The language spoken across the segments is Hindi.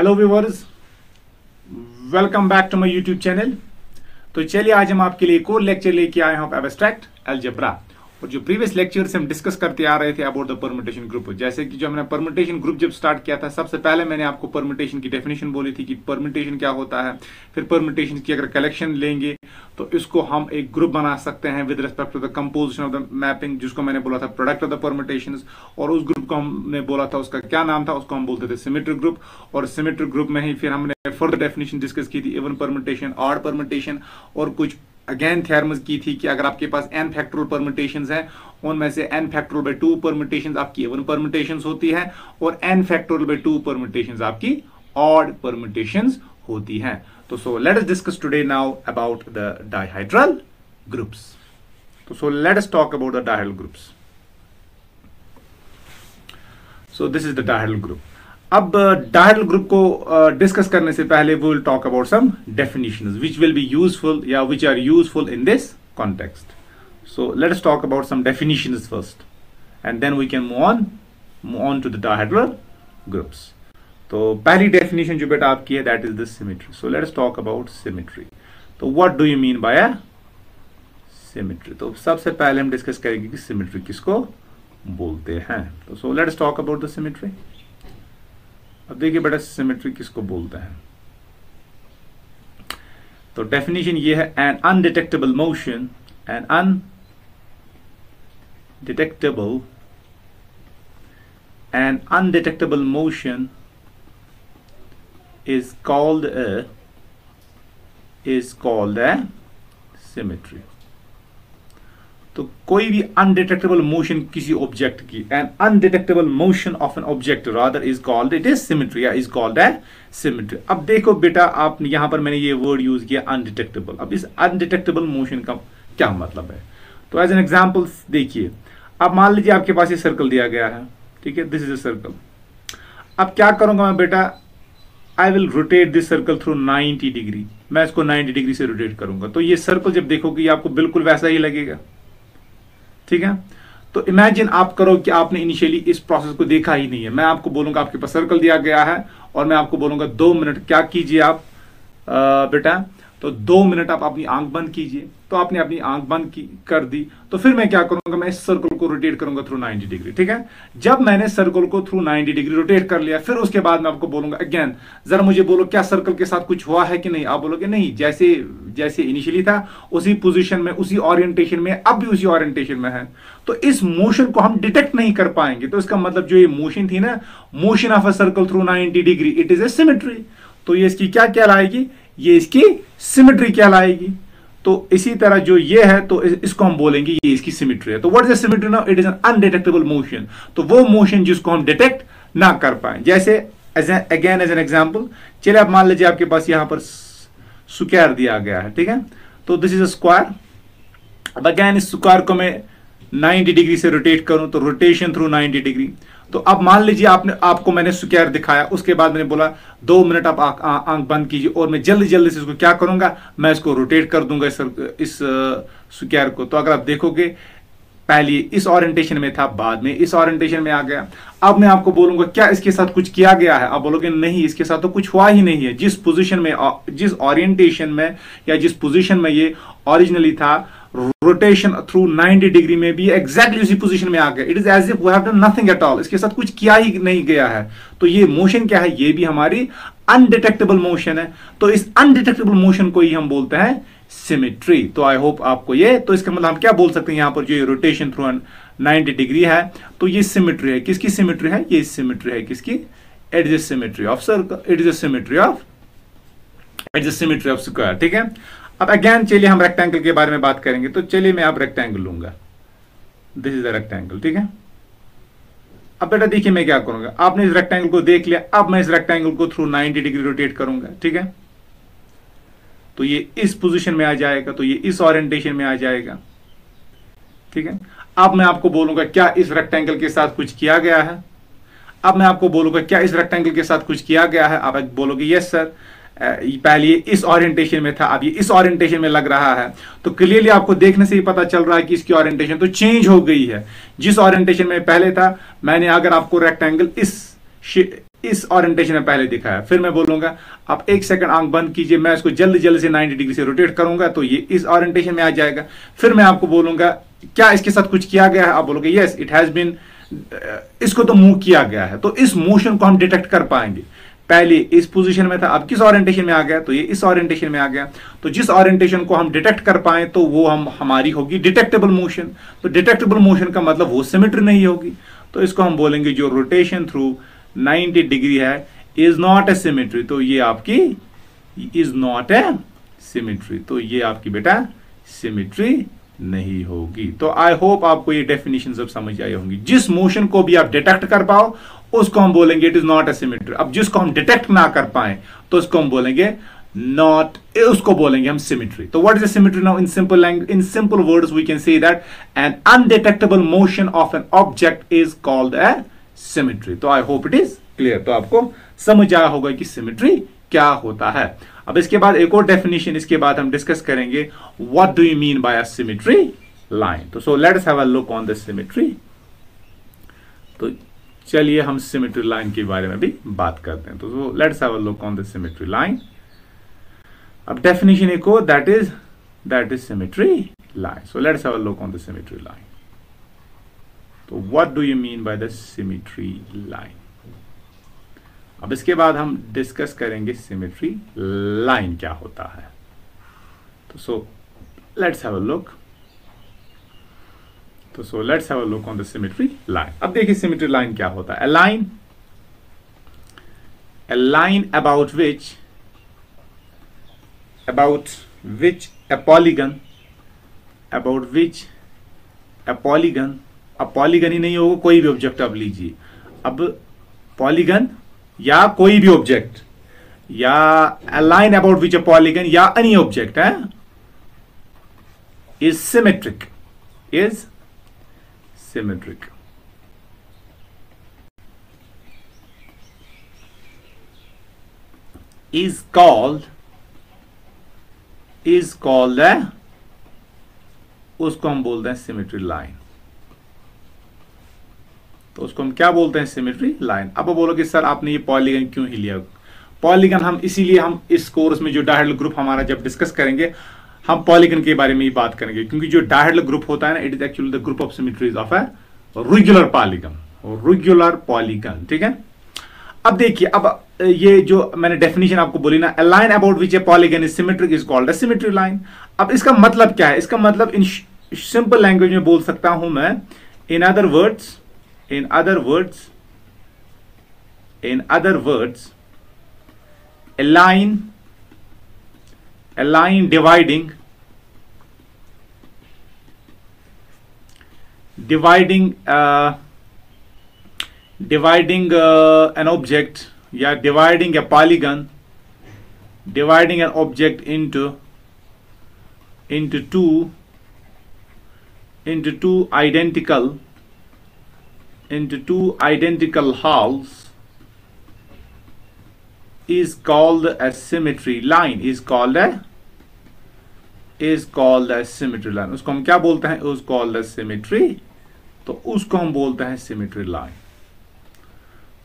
Hello viewers, welcome back to my YouTube channel. तो चलिए आज हम आपके लिए एक और लेक्चर लेके आए हैं एब्स्ट्रैक्ट अलजेब्रा। और जो प्रीवियस लेक्चर से हम डिस्कस करते आ रहे थे अबाउट द परम्यूटेशन ग्रुप, जैसे कि जो हमने परम्यूटेशन ग्रुप जब स्टार्ट किया था, सबसे पहले मैंने आपको परम्यूटेशन की डेफिनेशन बोली थी कि परम्यूटेशन क्या होता है। फिर परम्यूटेशन की अगर कलेक्शन लेंगे तो इसको हम एक ग्रुप बना सकते हैं with respect to the composition of the mapping, जिसको मैंने बोला था प्रोडक्ट ऑफ द परम्यूटेशंस। और उस ग्रुप को हमने बोला था, उसका क्या नाम था, उसको हम बोलते थे सिमेट्रिक ग्रुप। और सिमेट्रिक ग्रुप में ही फिर हमने फर्दर डेफिनेशन डिस्कस की थी, इवन परम्यूटेशन, ऑड परम्यूटेशन, और कुछ अगेन थ्योरम्स की थी कि अगर आपके पास n फैक्टोरियल परम्यूटेशंस हैं, उनमें से n फैक्टोरियल बाय 2 परम्यूटेशंस आपकी इवन परम्यूटेशंस होती है और n फैक्टोरियल बाय 2 परम्यूटेशंस आपकी ऑड परम्यूटेशंस होती हैं। तो so let us discuss today now about the dihedral groups. तो so let us talk about the dihedral groups. So this is the dihedral group. अब डाइहाइड्रल ग्रुप को डिस्कस करने से पहले we will talk about some definitions which will be useful या which are useful in this context. So let us talk about some definitions first and then we can move on to the dihedral groups. तो पहली डेफिनेशन जो बेटा आपकी है that is the symmetry. So let us talk about symmetry. तो what do you mean by a symmetry? तो सबसे पहले हम डिस्कस करेंगे कि सिमेट्री किसको बोलते हैं। तो so let us talk about the symmetry. अब देखिए बेटा सिमेट्री किसको बोलते हैं। तो डेफिनेशन ये है, an undetectable motion, an undetectable motion is called a symmetry। तो कोई भी अनडिटेक्टेबल मोशन किसी ऑब्जेक्ट की, an undetectable motion of an object rather is called, it is symmetry या इज कॉल्ड ए सिमेट्री। अब देखो बेटा, आप यहां पर मैंने ये वर्ड यूज किया अनडिटेक्टेबल। अब इस अनडिटेक्टेबल मोशन का क्या मतलब है? तो एज एन एग्जांपल देखिए, अब मान लीजिए आपके पास ये सर्कल दिया गया है, ठीक है, दिस इज अ सर्कल। अब क्या करूंगा मैं बेटा, I will rotate this circle through 90 degree. मैं इसको 90 डिग्री से रोटेट करूंगा तो ये सर्कल जब देखोगे आपको बिल्कुल वैसा ही लगेगा, ठीक है। तो इमेजिन आप करो कि आपने इनिशियली इस प्रोसेस को देखा ही नहीं है। मैं आपको बोलूंगा आपके पास सर्कल दिया गया है और मैं आपको बोलूंगा 2 मिनट क्या कीजिए आप बेटा, तो 2 मिनट आप अपनी आंख बंद कीजिए। तो आपने अपनी आंख बंद कर दी, तो फिर मैं क्या करूंगा, मैं इस सर्कल को रोटेट करूंगा थ्रू 90 डिग्री, ठीक है। जब मैंने सर्कल को थ्रू 90 डिग्री रोटेट कर लिया, फिर उसके बाद मैं आपको बोलूंगा अगेन, जरा मुझे बोलो क्या सर्कल के साथ कुछ हुआ है कि नहीं। आप बोलोगे नहीं, जैसे जैसे इनिशियली था उसी पोजीशन में, उसी ओरिएंटेशन में, अब भी उसी ओरिएंटेशन में है। तो इस मोशन को हम डिटेक्ट नहीं कर पाएंगे। तो इसका मतलब जो ये मोशन थी ना, motion of a circle through 90 degree, it is a symmetry. तो ये इसकी क्या कहलाएगी, ये इसकी सिमेट्री कहलाएगी। तो इसी तरह जो ये है, तो इसको हम बोलेंगे ये इसकी सिमेट्री है। तो what is the symmetry now? It is an undetectable motion. तो वो मोशन जिसको हम डिटेक्ट ना कर पाए। जैसे अगेन एज एन एग्जांपल, चलिए आप मान लीजिए आपके पास यहां पर स्क्वायर दिया गया है, ठीक है। तो दिस इज अ स्क्वायर। अब अगेन इस स्क्वायर को मैं 90 डिग्री से रोटेट करूं, तो रोटेशन थ्रू 90 डिग्री। तो अब मान लीजिए आपको मैंने स्क्वायर दिखाया, उसके बाद मैंने बोला 2 मिनट आप आंख बंद कीजिए और मैं जल्दी जल्दी से इसको क्या करूंगा, मैं इसको रोटेट कर दूंगा इस स्क्वायर को। तो अगर आप देखोगे पहले इस ओरिएंटेशन में था, बाद में इस ओरिएंटेशन में आ गया। अब मैं आपको बोलूंगा क्या इसके साथ कुछ किया गया है? आप बोलोगे नहीं, इसके साथ तो कुछ हुआ ही नहीं है। जिस पोजीशन में, जिस ओरिएंटेशन में या जिस पोजीशन में ये ओरिजिनली था, रोटेशन थ्रू 90 डिग्री में भी एग्जैक्टली उसी पोजीशन में आ गया। It is as if we have done nothing at all. इसके साथ कुछ किया ही नहीं गया है। तो ये मोशन क्या है? ये भी हमारी अनडिटेक्टेबल मोशन है। तो इस अनडिटेक्टेबल मोशन को ही हम बोलते हैं सिमेट्री। तो आई होप आपको ये, तो इसका मतलब हम क्या बोल सकते हैं, यहां पर जो ये रोटेशन थ्रू 90 डिग्री है, तो ये सिमेट्री है। किसकी सिमेट्री है? ये सिमेट्री है किसकी? It is symmetry of circle, it is symmetry of square, ठीक है। अब अगेन चलिए हम रेक्टेंगल के बारे में बात करेंगे। तो चलिए मैं अब रेक्टेंगल लूंगा, दिस इज द रेक्टेंगल, ठीक है। अब बेटा देखिए मैं क्या करूंगा, आपने इस रेक्टेंगल को देख लिया, अब मैं इस रेक्टेंगल को थ्रू 90 डिग्री रोटेट करूंगा, ठीक है। तो ये इस पोजीशन में आ जाएगा, तो ये इस ओरिएंटेशन में आ जाएगा, ठीक है। अब मैं आपको बोलूंगा क्या इस रेक्टेंगल के साथ कुछ किया गया है? अब मैं आपको बोलूंगा क्या इस रेक्टेंगल के साथ कुछ किया गया है? आप बोलोगे यस सर, पहले इस ओरिएंटेशन में था, अब ये इस ओरिएंटेशन में लग रहा है। तो क्लियरली आपको देखने से ही पता चल रहा है कि इसकी ओरिएंटेशन तो चेंज हो गई है। जिस ओरिएंटेशन में पहले था, मैंने अगर आपको रेक्टेंगल इस ओरिएंटेशन में पहले दिखाया, फिर मैं बोलूंगा आप 1 सेकंड आंख बंद कीजिए, मैं इसको जल्दी जल्दी से 90 डिग्री से रोटेट करूंगा तो ये इस ओरिएंटेशन में आ जाएगा। फिर मैं आपको बोलूंगा क्या इसके साथ कुछ किया गया है, आप बोलोगे यस इट हैज बीन, इसको तो मूव किया गया है। तो इस मोशन को हम डिटेक्ट कर पाएंगे। पहले इस पोजीशन में था, अब किस ओरिएंटेशन में आ गया, तो ये इस ओरिएंटेशन में आ गया। तो जिस ओरिएंटेशन को हम डिटेक्ट कर पाए तो वो हमारी होगी डिटेक्टेबल मोशन। तो डिटेक्टेबल मोशन का मतलब वो सिमेट्री नहीं होगी, तो इसको हम बोलेंगे जो रोटेशन थ्रू 90 डिग्री है इज नॉट ए सिमेट्री। तो ये आपकी इज नॉट ए सिमेट्री, तो ये आपकी बेटा सिमेट्री नहीं होगी। तो आई होप आपको ये डेफिनेशन सब समझ आई होंगी। जिस मोशन को भी आप डिटेक्ट कर पाओ उसको हम बोलेंगे it is not a symmetry. अब जिसको हम डिटेक्ट ना कर पाए तो उसको हम बोलेंगे नॉट, उसको बोलेंगे हम सिमेट्री। तो what is a symmetry now? In simple language, in simple words we can say that an undetectable motion of an object is called a symmetry. तो I hope it is clear. तो आपको समझ आया होगा कि सिमेट्री क्या होता है। अब इसके बाद एक और डेफिनेशन इसके बाद हम डिस्कस करेंगे, what do you mean by a symmetry line. तो so let's have a look on the symmetry. तो चलिए हम सिमेट्री लाइन के बारे में भी बात करते हैं। तो so let's have a look on the symmetry line. अब डेफिनेशन एक और, that is symmetry line. So let's have a look on the symmetry line. तो what do you mean by the symmetry line. अब इसके बाद हम डिस्कस करेंगे सिमेट्री लाइन क्या होता है। तो so let's have a look. तो so let's have a look on the symmetry line. अब देखिए सिमेट्री लाइन क्या होता है। a line about which a polygon ही नहीं होगा, कोई भी ऑब्जेक्ट आप लीजिए। अब पॉलीगन या कोई भी ऑब्जेक्ट या a line about which a polygon या any ऑब्जेक्ट है is symmetric is called उसको हम बोलते हैं सिमेट्री लाइन। तो उसको हम क्या बोलते हैं? Symmetry line. अब आप बोलोगे सर आपने ये पॉलीगन क्यों ही लिया? पॉलीगन हम इसीलिए, हम इस कोर्स में जो डायहेड्रल ग्रुप हमारा जब डिस्कस करेंगे हम पॉलीगन के बारे में ही बात करेंगे, क्योंकि जो डायहेड्रल ग्रुप होता है ना, it is actually the group of symmetries of a regular polygon. ठीक है। अब देखिए, अब ये जो मैंने डेफिनेशन आपको बोली ना, a line about which a polygon is symmetric is called a symmetry line। अब इसका मतलब क्या है? इसका मतलब इन सिंपल लैंग्वेज में बोल सकता हूं मैं, in other words a line dividing an object या dividing a polygon, dividing an object into two identical halves is called a symmetry line, is called a symmetry line। उसको हम क्या बोलते हैं? is called a symmetry। तो उसको हम बोलते हैं सिमेट्री लाइन।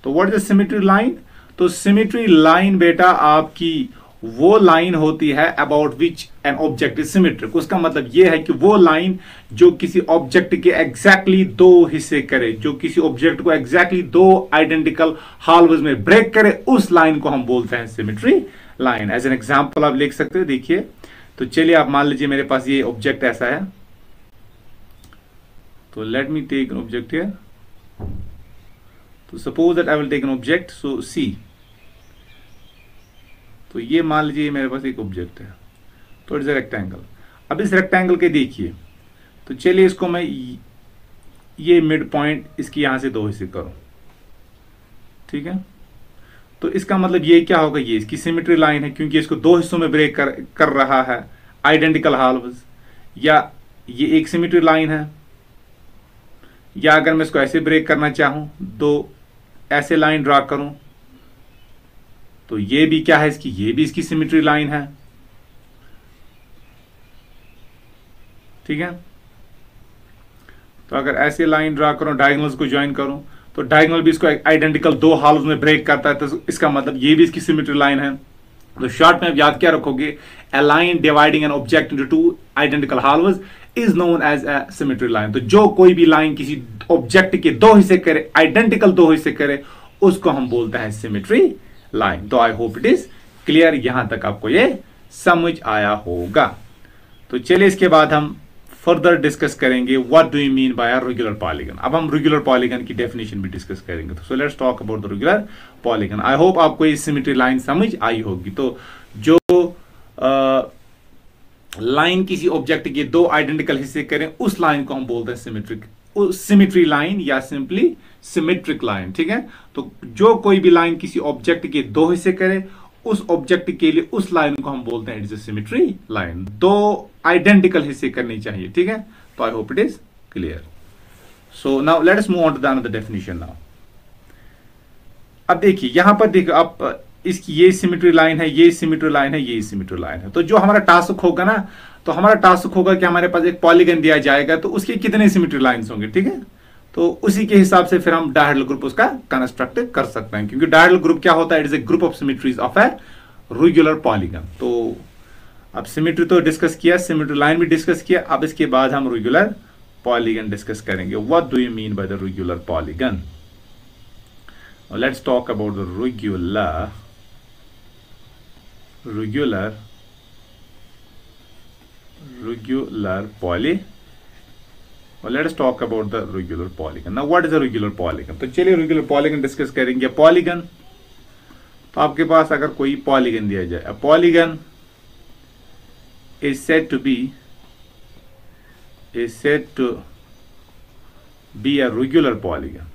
तो व्हाट इज सिमेट्री लाइन? तो सिमेट्री लाइन बेटा आपकी वो लाइन होती है about which N object is symmetric. उसका मतलब ये है कि वो लाइन जो किसी ऑब्जेक्ट के एग्जैक्टली दो हिस्से करे, जो किसी ऑब्जेक्ट को एग्जैक्टली दो आइडेंटिकल हाल्व्स में ब्रेक करे, उस लाइन को हम बोलते हैं symmetry line. As an example आप लिख सकते हो। देखिए, तो चलिए आप मान लीजिए मेरे पास ये ऑब्जेक्ट ऐसा है। तो let me take an object here. तो suppose that I will take an object, so see. तो ये मान लीजिए मेरे पास एक ऑब्जेक्ट है, तो इट्स अ रेक्टेंगल। अब इस रेक्टेंगल के देखिए, तो चलिए इसको मैं ये मिड पॉइंट इसकी यहां से दो हिस्से करूं। ठीक है। तो इसका मतलब ये क्या होगा? ये इसकी सिमेट्री लाइन है, क्योंकि इसको दो हिस्सों में ब्रेक कर रहा है आइडेंटिकल हाल्व्स। या ये एक सिमेट्री लाइन है, या अगर मैं इसको ऐसे ब्रेक करना चाहूं, दो ऐसे लाइन ड्रा करूं, तो ये भी क्या है इसकी? ये भी इसकी सिमेट्री लाइन है। ठीक है। तो अगर ऐसे लाइन ड्रा करूं, डायगोनल्स को ज्वाइन करूं, तो डायगोनल भी इसको आइडेंटिकल दो हाल्व्स में ब्रेक करता है, तो इसका मतलब ये भी इसकी सिमेट्री लाइन है। तो शॉर्ट में आप याद क्या रखोगे, a line dividing an object into two identical halves is known as a symmetry line। तो जो कोई भी लाइन किसी ऑब्जेक्ट के दो हिस्से करे, आइडेंटिकल दो हिस्से करे, उसको हम बोलते हैं सिमेट्री लाइन। तो I hope it is clear, यहां तक आपको ये समझ आया होगा। तो चलिए इसके बाद हम फर्दर डिस्कस करेंगे what do you mean by a regular polygon. अब हम रेगुलर पॉलीगन की डेफिनेशन भी डिस्कस करेंगे। तो so let's talk about the regular polygon. I hope आपको ये सिमेट्री लाइन समझ आई होगी। तो जो लाइन किसी ऑब्जेक्ट के दो आइडेंटिकल हिस्से करें, उस लाइन को हम बोलते हैं सिमेट्री लाइन या सिंपली सिमेट्रिक लाइन, ठीक है। तो जो कोई भी लाइन किसी ऑब्जेक्ट के दो हिस्से करे, उस ऑब्जेक्ट के लिए उस लाइन को हम बोलते हैं it is a symmetry line. दो आइडेंटिकल हिस्से करनी चाहिए, ठीक है। तो I hope it is clear. So now let us move on to the another definition now. अब देखिए यहां पर देखो, आप इसकी ये सिमेट्री लाइन है, ये सिमेट्री लाइन है, ये सिमेट्री लाइन है। तो जो हमारा टास्क होगा ना, तो हमारा टास्क होगा कि हमारे पास एक पॉलीगन दिया जाएगा, तो उसके कितने सिमेट्री लाइंस होंगे, ठीक है। तो उसी के हिसाब से फिर हम डायहेड्रल ग्रुप उसका कंस्ट्रक्ट कर सकते हैं, क्योंकि डायहेड्रल ग्रुप क्या होता है, it is a group of symmetries of a regular polygon. तो अब सिमेट्री तो डिस्कस किया, सिमेट्री लाइन भी डिस्कस किया, अब इसके बाद हम रेगुलर पॉलीगन डिस्कस करेंगे। What do you mean by the regular polygon? Let's talk about the regular poly, or let us talk about the regular polygon. Now what is a regular polygon? तो चलिए regular polygon डिस्कस करेंगे। पॉलीगन, तो आपके पास अगर कोई पॉलीगन दिया जाए, a polygon is said to be a regular polygon,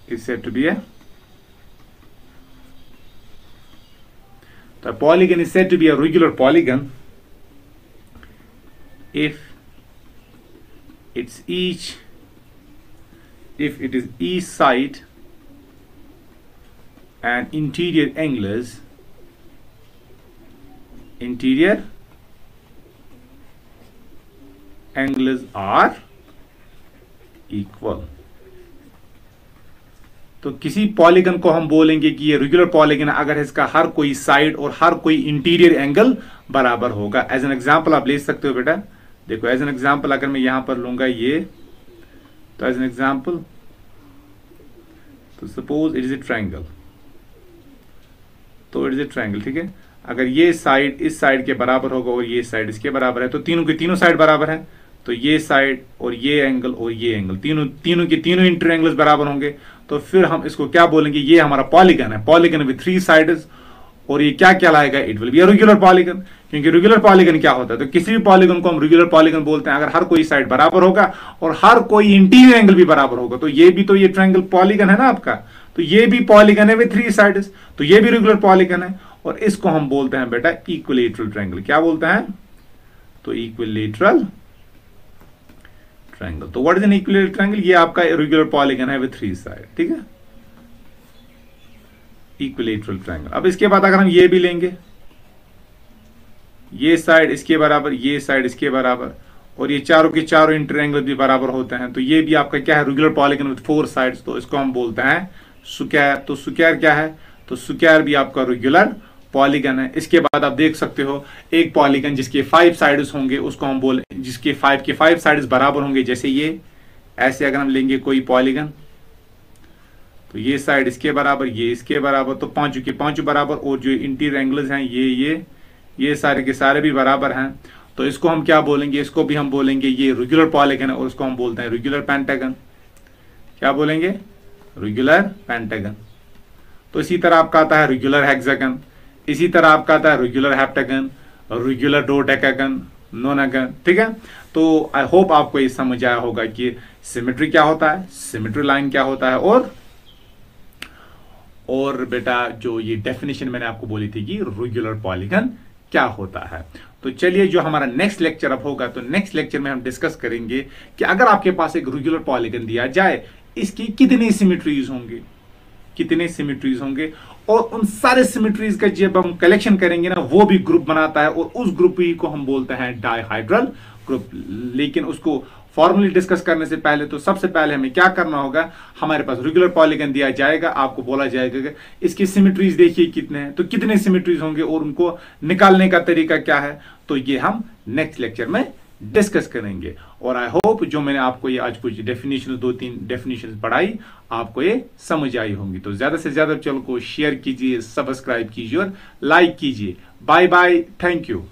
is said to be a The polygon is said to be a regular polygon if it is each side and interior angles are equal। तो किसी पॉलीगन को हम बोलेंगे कि ये रेगुलर पॉलीगन है अगर इसका हर कोई साइड और हर कोई इंटीरियर एंगल बराबर होगा। एज एन एग्जांपल आप ले सकते हो बेटा, देखो एज एन एग्जांपल अगर मैं यहां पर लूंगा ये, तो एज एन एग्जांपल, तो suppose it is a triangle, तो इट इज ए ट्रायंगल, ठीक है। अगर ये साइड इस साइड के बराबर होगा और ये साइड इसके बराबर है, तो तीनों की तीनों साइड बराबर है, तो ये साइड और ये एंगल और ये एंगल तीनों के तीनों इंटर एंगल्स बराबर होंगे। तो फिर हम इसको क्या बोलेंगे, ये हमारा पॉलीगन है, पॉलीगन विद थ्री साइड्स, और ये क्या कहलाएगा, it will be a regular polygon. क्योंकि रेगुलर पॉलीगन क्या होता है, तो किसी भी पॉलीगन को हम रेगुलर पॉलीगन बोलते हैं अगर हर कोई साइड बराबर होगा और हर कोई इंटीरियर एंगल भी बराबर होगा। तो ये भी, तो ये ट्रायंगल पॉलीगन है ना आपका, तो ये भी पॉलीगन है विद थ्री साइड्स, तो ये भी रेगुलर पॉलीगन है, और इसको हम बोलते हैं बेटा इक्विलेटरल ट्रायंगल। क्या बोलते हैं, तो इक्विलेटरल ट्रायंगल। तो what is an equilateral triangle, ये आपका रेगुलर पॉलीगन है विद थ्री साइड, ठीक है, इक्विलेटरल ट्रायंगल। अब इसके बाद अगर हम ये भी लेंगे, ये साइड इसके बराबर, ये साइड इसके बराबर, और ये चारों के चारों इंटर एंगल भी बराबर होते हैं, तो ये भी आपका क्या है, regular polygon with four sides, तो इसको हम बोलते हैं स्क्वायर। तो स्क्वायर क्या है, तो स्क्वायर भी आपका रेगुलर पॉलीगन है। इसके बाद आप देख सकते हो एक पॉलीगन जिसके 5 साइड्स होंगे, उसको हम बोले, जिसके 5 साइड्स बराबर होंगे, जैसे ये ऐसे अगर हम लेंगे कोई पॉलीगन, तो ये साइड इसके बराबर, ये इसके बराबर, तो पांचों के पांचों बराबर, और जो इंटीरियर एंगल्स हैं ये सारे के सारे भी बराबर हैं, तो इसको हम क्या बोलेंगे, इसको भी हम बोलेंगे ये रेगुलर पॉलीगन है, और इसको हम बोलते हैं रेगुलर पेंटागन। क्या बोलेंगे, रेगुलर पेंटागन। तो इसी तरह आपका आता है रेगुलर हेक्सागन, इसी तरह आपका आता है रेगुलर हेप्टागन, रेगुलर डोडेकागन, नोनागन, ठीक है। तो आई होप आपको ये समझ आया होगा कि सिमेट्री क्या होता है, सिमेट्री लाइन क्या होता है, और बेटा जो ये डेफिनेशन मैंने आपको बोली थी कि रेगुलर पॉलीगन क्या होता है। तो चलिए जो हमारा नेक्स्ट लेक्चर अब होगा, तो नेक्स्ट लेक्चर में हम डिस्कस करेंगे कि अगर आपके पास एक रेगुलर पॉलीगन दिया जाए, इसकी कितने सिमेट्रीज होंगे, और उन सारे सिमेट्रीज का जब हम कलेक्शन करेंगे ना, वो भी ग्रुप बनाता है, और उस ग्रुप ही को हम बोलते हैं डायहाइड्रल ग्रुप। लेकिन उसको फॉर्मली डिस्कस करने से पहले तो सबसे पहले हमें क्या करना होगा, हमारे पास रेगुलर पॉलीगन दिया जाएगा, आपको बोला जाएगा कि इसकी सिमेट्रीज देखिए कितने हैं, तो कितने सिमेट्रीज होंगे और उनको निकालने का तरीका क्या है, तो ये हम नेक्स्ट लेक्चर में डिस्कस करेंगे। और आई होप जो मैंने आपको ये आज कुछ डेफिनेशन, 2-3 डेफिनेशन पढ़ाई, आपको ये समझ आई होंगी। तो ज्यादा से ज्यादा चैनल को शेयर कीजिए, सब्सक्राइब कीजिए और लाइक कीजिए। Bye bye, thank you.